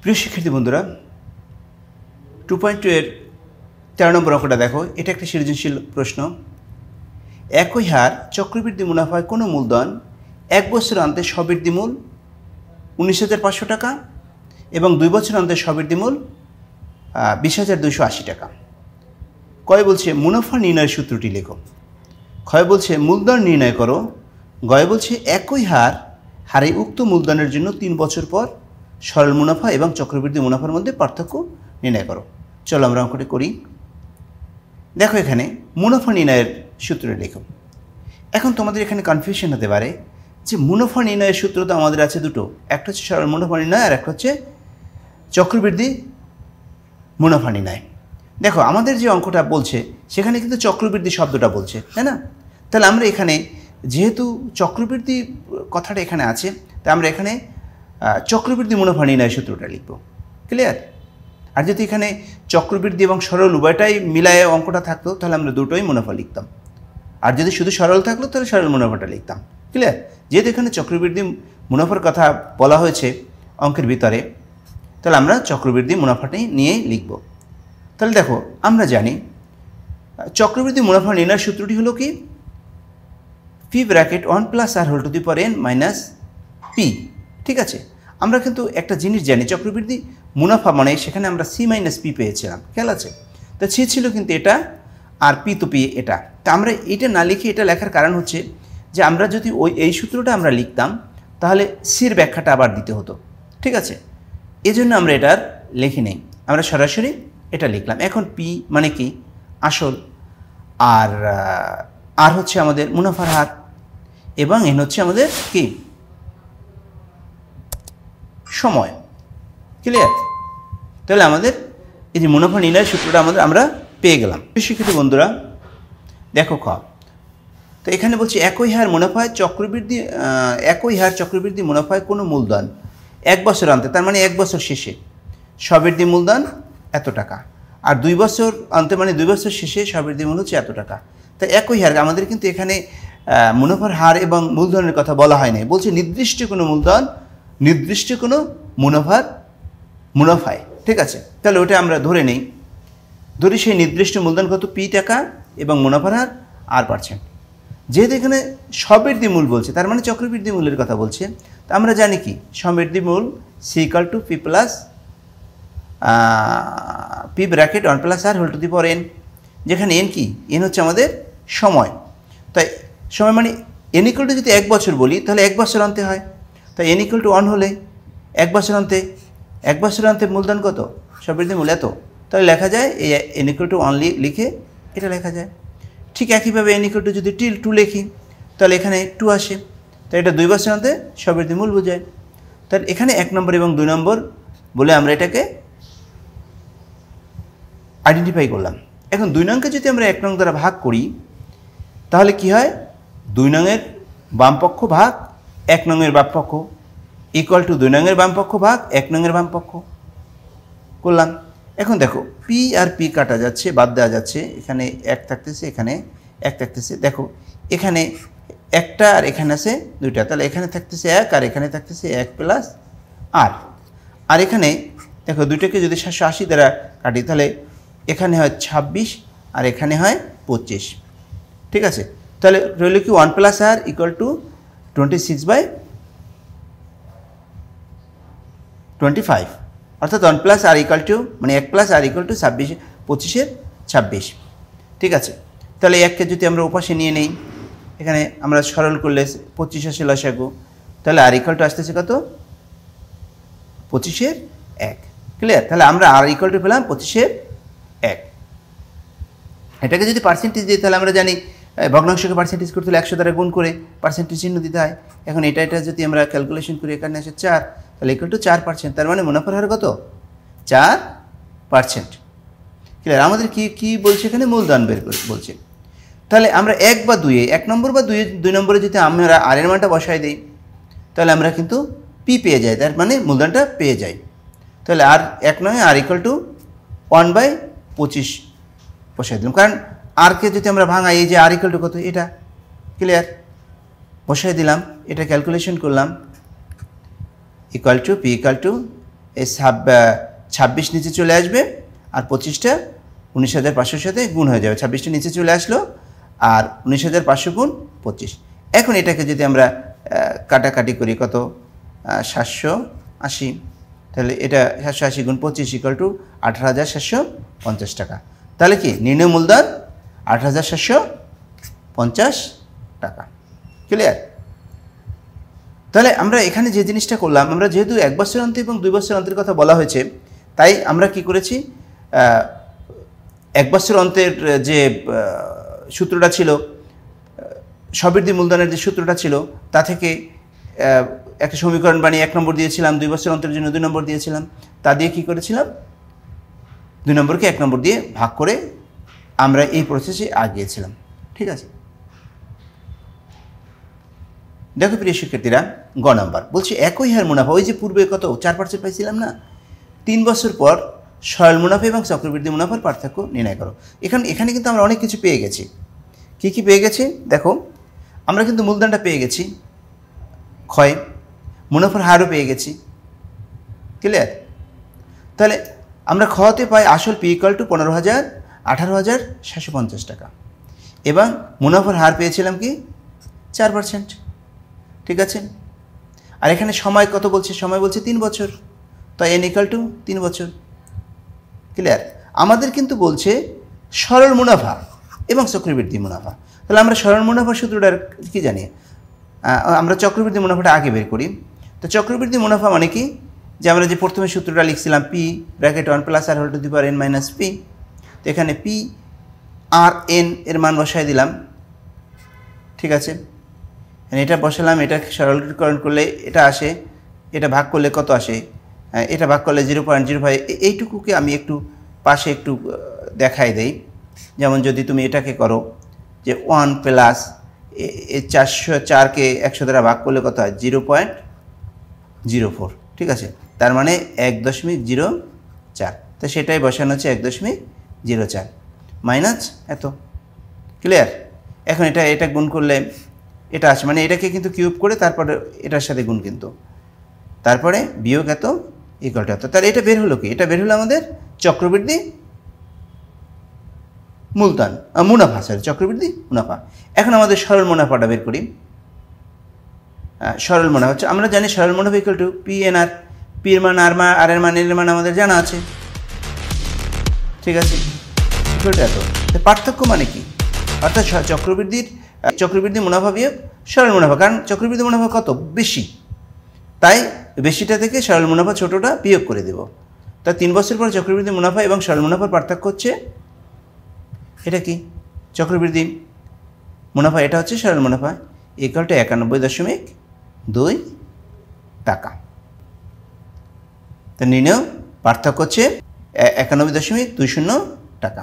প্রিয় শিক্ষার্থী বন্ধুরা 2.2 এর 13 নম্বর অঙ্কটা দেখো। এটা একটা সৃজনশীল প্রশ্ন। একই হার চক্রবৃদ্ধি মুনাফায় কোনো মূলধন 1 বছর অন্তে স্ববৃদ্ধি মূল 19,500 টাকা এবং 2 বছর অন্তে স্ববৃদ্ধি মূল 20,280 টাকা। কয় বলছে মুনাফা নির্ণয়ের সূত্রটি লেখো। ক্ষয় বলছে মূলধন নির্ণয় করো। গয় বলছে একই হারে উক্ত মূলধনের জন্য 3 বছর পর সরল মুনাফা এবং চক্রবৃদ্ধি মুনাফার মধ্যে পার্থক্য নির্ণয় করো। চলো আমরা অঙ্কটি করি। দেখো এখানে মুনাফা নির্ণয়ের সূত্রটি লেখো। এখন তোমাদের এখানে কনফিউশন হতে পারে যে মুনাফা নির্ণয়ের সূত্র তো আমাদের আছে দুটো, একটা হচ্ছে সরল মুনাফা নির্ণয় আর একটা হচ্ছে চক্রবৃদ্ধি মুনাফা নির্ণয়। দেখো আমাদের যে অঙ্কটা বলছে সেখানে কিন্তু চক্রবৃদ্ধি শব্দটা বলছে, তাই না? তাহলে আমরা এখানে যেহেতু চক্রবৃদ্ধি কথাটা এখানে আছে, তাই আমরা এখানে চক্রবৃদ্ধি মুনাফা নির্ণয় সূত্রটা লিখব। ক্লিয়ার? আর যদি এখানে চক্রবৃদ্ধি এবং সরল উভয়টাই মিলায়ে অঙ্কটা থাকতো তাহলে আমরা দুটোই মুনাফা লিখতাম, আর যদি শুধু সরল থাকলো তাহলে সরল মুনাফাটা লিখতাম। ক্লিয়ার? যেহেতু এখানে চক্রবৃদ্ধি মুনাফার কথা বলা হয়েছে অঙ্কের ভিতরে, তাহলে আমরা চক্রবৃদ্ধি মুনাফাটাই নিয়েই লিখব। তাহলে দেখো আমরা জানি চক্রবৃদ্ধি মুনাফা নির্ণয়ের সূত্রটি হলো কি P bracket 1 plus r whole to the power n minus P. ঠিক আছে, আমরা কিন্তু একটা জিনিস জানি চক্রবৃদ্ধি মুনাফা মানে সেখানে আমরা সি মাইনাস পি পেয়েছিলাম, খেয়াল আছে? তা সি ছিল কিন্তু এটা আর পি তো পি এটা। তা আমরা এটা না লিখে এটা লেখার কারণ হচ্ছে যে আমরা যদি এই সূত্রটা আমরা লিখতাম তাহলে সির ব্যাখ্যাটা আবার দিতে হতো। ঠিক আছে, এজন্য আমরা এটা আর লিখি নেই, আমরা সরাসরি এটা লিখলাম। এখন পি মানে কি আসল, আর হচ্ছে আমাদের মুনাফার হার, এবং এন হচ্ছে আমাদের কি সময়। ক্লিয়ার? তাহলে আমাদের এই যে মুনাফা নির্ণয়ের সূত্রটা আমরা পেয়ে গেলাম। শিক্ষার্থী বন্ধুরা দেখো তো এখানে বলছি একই হার চক্রবৃদ্ধি মুনাফায় কোনো মূলধন 1 বছর অন্তে, তার মানে 1 বছর শেষে স্ববৃদ্ধি মূলধন এত টাকা, আর 2 বছর অন্তে মানে 2 বছর শেষে স্ববৃদ্ধি মূল হচ্ছে এত টাকা। তাই একই হার, আমাদের কিন্তু এখানে মুনাফার হার এবং মূলধনের কথা বলা হয় নাই, বলছে নির্দিষ্ট কোনো মূলধন নির্দিষ্ট কোনো মুনাফায়। ঠিক আছে, তাহলে ওটা আমরা ধরি সেই নির্দিষ্ট মূলধন কত পি টাকা এবং মুনাফার হার R%। যেহেতু এখানে স্ববৃদ্ধি মূল বলছে তার মানে চক্রবৃদ্ধি মূলের কথা বলছে, তা আমরা জানি কি স্ববৃদ্ধি মূল C equal to P plus P bracket 1 plus r whole to the power n, যেখানে n কি n হচ্ছে আমাদের সময়। তাই সময় মানে n ইকুয়াল টু যদি 1 বছর বলি তাহলে 1 বছর অন্তে হয়, তাই n ইকুয়াল টু 1 হলে 1 বছর অন্তে মূলধন কত স্ববৃদ্ধি মূল এত, তাহলে লেখা যায় এই n ইকুয়াল টু 1 লিখে এটা লেখা যায়। ঠিক একইভাবে n ইকুয়াল টু যদি 2 লিখি তাহলে এখানে 2 আসে, তাই এটা 2 বছর অন্তে স্ববৃদ্ধি মূল বোঝায়। তাহলে এখানে 1 নম্বর এবং 2 নম্বর বলে আমরা এটাকে আইডেন্টিফাই করলাম। এখন 2 নংকে যদি আমরা 1 নং দ্বারা ভাগ করি তাহলে কি হয় 2 নংয়ের বামপক্ষ ভাগ 1 নংয়ের বামপক্ষ ইকুয়াল টু 2 নংয়ের বামপক্ষ ভাগ 1 নংয়ের বামপক্ষ করলাম। এখন দেখো পি আর পি কাটা যাচ্ছে, বাদ দেওয়া যাচ্ছে, এখানে 1 থাকতেছে এখানে 1 থাকতেছে। দেখো এখানে একটা আর এখানে আছে 2টা, তাহলে এখানে থাকতেছে 1 আর এখানে থাকতেছে 1 প্লাস আর এখানে দেখো 2টাকে যদি 780 দ্বারা কাটি তাহলে এখানে হয় 26 আর এখানে হয় 25। ঠিক আছে, তাহলে রইল কি 1 প্লাস আর ইকুয়াল টু 26/25, অর্থাৎ 1 প্লাস আর ইকুয়াল টু মানে 1 প্লাস আর ইকুয়াল টু 25/26। ঠিক আছে, তাহলে 1কে যদি আমরা ওপাশে নিয়ে নেই, এখানে আমরা সরল করলে 25 আসে লসাগু, তাহলে আর ইকুয়াল টু আসতেছে কত 25/1। ক্লিয়ার? তাহলে আমরা আর ইকুয়াল টু পেলাম 25/1। এটাকে যদি পার্সেন্টেজ দিই তাহলে আমরা জানি ভগ্নাংশকে পার্সেন্টেজ করতে হলে 100 দ্বারা গুণ করে পার্সেন্টেজ চিহ্ন দিতে হয়। এখন এটা যদি আমরা ক্যালকুলেশন করি এখানে আসে 4, তাহলে ইকুয়াল টু 4%, তার মানে মুনাফার হার কত 4%। ক্লিয়ার? আমাদের কি বলছে এখানে মূলধন বের করে বলছে। তাহলে আমরা 1 বা 2 1 নম্বর বা 2 নম্বরে যদি আমরা আর এর মানটা বসাই দিই তাহলে আমরা কিন্তু পি পেয়ে যাই, তার মানে মূলধনটা পেয়ে যাই। তাহলে আর 1 নয় আর ইকুয়াল টু 1/25 বসাই দিলাম, কারণ আরকে যদি আমরা ভাঙাই এই যে আর ইকুয়াল টু কত এটা। ক্লিয়ার? বসাই দিলাম, এটা ক্যালকুলেশন করলাম equal to P equal to এই 26 নিচে চলে আসবে আর 25টা 19,500 সাথে গুণ হয়ে যাবে। 26টা নিচে চলে আসলো আর 19,500 গুণ 25। এখন এটাকে যদি আমরা কাটাকাটি করি কত 780, তাহলে এটা 780 গুণ 25 ইকুয়াল টু 18,750 টাকা। তাহলে কি নির্ণয় মূলধন 18,750 টাকা। ক্লিয়ার? তাহলে আমরা এখানে যে জিনিসটা করলাম, আমরা যেহেতু 1 বছর অন্তর এবং 2 বছর অন্তরের কথা বলা হয়েছে, তাই আমরা কি করেছি 1 বছর অন্তের যে সূত্রটা ছিল, সবৃদ্ধি মূলধনের যে সূত্রটা ছিল, তা থেকে একটা সমীকরণ বানিয়ে 1 নম্বর দিয়েছিলাম, 2 বছর অন্তরের জন্য 2 নম্বর দিয়েছিলাম। তা দিয়ে কি করেছিলাম, 2 নম্বরকে 1 নম্বর দিয়ে ভাগ করে আমরা এই প্রসেসে আগিয়েছিলাম। ঠিক আছে? দেখো প্রিয় শিক্ষার্থীরা, গ নাম্বার বলছি একই হার মুনাফা, ওই যে পূর্বে কত 4% পাইছিলাম না, 3 বছর পর সরল মুনাফা এবং চক্রবৃদ্ধি মুনাফার পার্থক্য নির্ণয় করো। এখানে কিন্তু আমরা অনেক কিছু পেয়ে গেছি। কি কি পেয়ে গেছি দেখো, আমরা কিন্তু মূলধনটা পেয়ে গেছি, ক্ষয় মুনাফার হারও পেয়ে গেছি। ক্লিয়ার? তাহলে আমরা ক্ষয়তে পাই আসল পি ইকুয়াল টু 18,750 টাকা এবং মুনাফার হার পেয়েছিলাম কি 4%। ঠিক আছে? আর এখানে সময় কত বলছে, সময় বলছে 3 বছর, তাই এন ইকুয়াল টু 3 বছর। ক্লিয়ার? আমাদের কিন্তু বলছে সরল মুনাফা এবং চক্রবৃদ্ধি মুনাফা। তাহলে আমরা সরল মুনাফার সূত্রটা কি জানি, আমরা চক্রবৃদ্ধি মুনাফাটা আগে বের করি। তো চক্রবৃদ্ধি মুনাফা মানে কি, যে আমরা যে প্রথমে সূত্রটা লিখছিলাম p bracket 1 plus r whole to the power n minus p. তো এখানে পি আর এন এর মান বসাই দিলাম। ঠিক আছে? এটা বসালাম, এটা সরলীকরণ করলে এটা আসে, এটা ভাগ করলে কত আসে, এটা ভাগ করলে 0.05। এইটুকুকে আমি একটু পাশে একটু দেখাই দেই। যেমন যদি তুমি এটাকে করো যে 1 প্লাস 404কে 100 দ্বারা ভাগ করলে কত হয় 0.04। ঠিক আছে? তার মানে 1.04। তো সেটাই বসানো হচ্ছে 1.04 মাইনাস এত। ক্লিয়ার? এখন এটা গুণ করলে এটা আসে, মানে এটাকে কিন্তু কিউব করে তারপরে এটার সাথে গুণ, কিন্তু তারপরে বিয়োগ এত ইকুয়াল টু এত। তাহলে এটা বের হলো কি, এটা বের হলো আমাদের চক্রবৃদ্ধি মূলধন মুনাফা, সরি চক্রবৃদ্ধি মুনাফা। এখন আমাদের সরল মুনাফাটা বের করি। সরল মুনাফা হচ্ছে, আমরা জানি সরল মুনাফা equal to P N R. P এর মান আর এর মান এর মান আমাদের জানা আছে। ঠিক আছে? ইকুয়াল টু এত। পার্থক্য মানে কি, অর্থাৎ চক্রবৃদ্ধি মুনাফা বিয়োগ সরল মুনাফা, কারণ চক্রবৃদ্ধি মুনাফা কত বেশি, তাই বেশিটা থেকে সরল মুনাফা ছোটোটা বিয়োগ করে দেব। তা 3 বছর পর চক্রবৃদ্ধি মুনাফা এবং সরল মুনাফার পার্থক্য হচ্ছে এটা কি, চক্রবৃদ্ধি মুনাফা, এটা হচ্ছে সরল মুনাফা, ইকুয়াল টু 91.2 টাকা। তো নির্ণয় পার্থক্য হচ্ছে 91.20